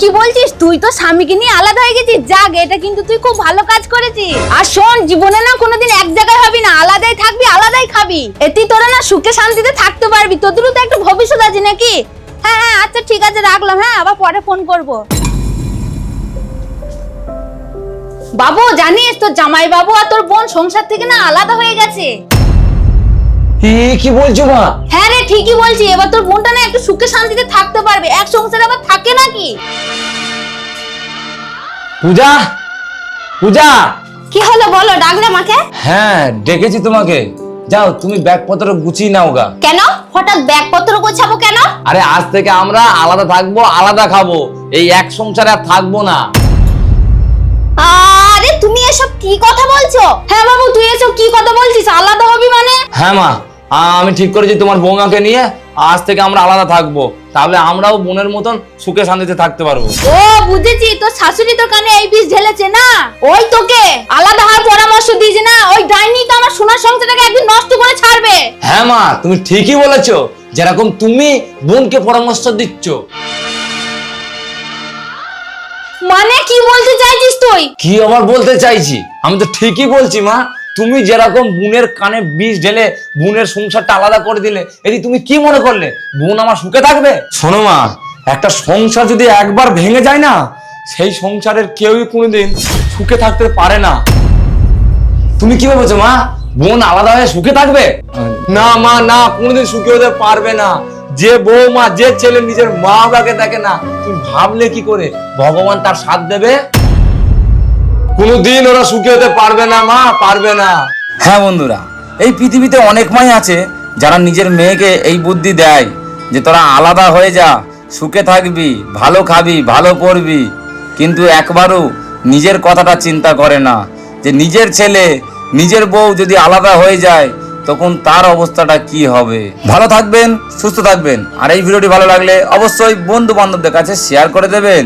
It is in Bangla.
কি বলছিস? তুই তো স্বামীকে নিয়ে আলাদা হয়ে গেছিস। যাক, এটা কিন্তু তুই খুব ভালো কাজ করেছিস। আর শোন, জীবনে না কোনোদিন এক জায়গায় হবি না, আলাদাই থাকবি, আলাদাই খাবি। এতেই তোরা না সুখে শান্তিতে থাকতে পারবি। তোদেরও তো একটা ভবিষ্যৎ আছে নাকি? হ্যাঁ হ্যাঁ, আচ্ছা ঠিক আছে, রাখলাম। হ্যাঁ, আবার পরে ফোন করব। বাবু, জানিস তোর জামাই বাবু আর তোর বোন সংসার থেকে না আলাদা হয়ে গেছে। কি বলছো মা? হ্যাঁ রে, ঠিকই বলছি। এবার তোর বোনটা না একটু সুখে শান্তিতে থাকতে পারবে। এক সংসারে আবার থাকে নাকি? পূজা, পূজা। কি হলো বলো, ডাকলে আমাকে? হ্যাঁ, ডেকেছি তোমাকে। যাও, তুমি ব্যাগপত্র গুছিয়ে নাও গা। কেন হঠাৎ ব্যাগপত্র গোছাবো কেন? আরে আজ থেকে আমরা আলাদা থাকবো, আলাদা খাবো। এই এক সংসারে আর থাকবো না। আরে তুমি এসব কি কথা বলছো? হ্যাঁ বাবু, তুই এসব কি কথা বলছিস? আলাদা হবি মানে? হ্যাঁ মা, আমি ঠিক করেছি তোমার বৌমাকে নিয়ে আজ থেকে আমরা আলাদা থাকবো। তাহলে আমরাও বোনের মতন সুখে শান্তিতে থাকতে পারবো। ও বুঝেছি, তোর শাশুড়ি তোর কানে এই বিষ ঢেলেছে না? ওই তোকে আলাদা হওয়ার পরামর্শ দিয়েছে না? ওই ডাইনি তো আমার সোনার সংসারটাকে একদিন নষ্ট করে ছাড়বে। হ্যাঁ মা, তুমি ঠিকই বলেছো। যেরকম তুমি বোনকে পরামর্শ দিচ্ছ। মানে কি বলতে চাইছিস তুই? কি আবার বলতে চাইছি? আমি তো ঠিকই বলছি মা। তুমি যেরকম বোনের কানে বিষ ঢেলে বোনের সংসারটা আলাদা করে দিলে, এদি তুমি কি মনে করলে বোন আমার সুখে থাকবে? শোনো মা, একটা সংসার যদি একবার ভেঙে যায় না, সেই সংসারের কেউই কোনোদিন সুখে থাকতে পারে না। তুমি কি ভেবেছো মা, বোন আলাদা হয়ে সুখে থাকবে? না মা, না, কোনোদিন সুখে হতে পারবে না। যে বৌমা, যে ছেলে নিজের মা বাবাকে দেখে না, তুমি ভাবলে কি করে ভগবান তার সাথ দেবে? কোনোদিন ওরা সুখী হতে পারবে না মা, পারবে না। হ্যাঁ বন্ধুরা, এই পৃথিবীতে অনেক মাই আছে যারা নিজের মেয়েকে এই বুদ্ধি দেয় যে তোরা আলাদা হয়ে যা, সুখে থাকবি, ভালো খাবি, ভালো পড়বি, কিন্তু একবারও নিজের কথাটা চিন্তা করে না যে নিজের ছেলে, নিজের বউ যদি আলাদা হয়ে যায় তখন তার অবস্থাটা কি হবে। ভালো থাকবেন, সুস্থ থাকবেন। আর এই ভিডিওটি ভালো লাগলে অবশ্যই বন্ধু বান্ধবদের কাছে শেয়ার করে দেবেন।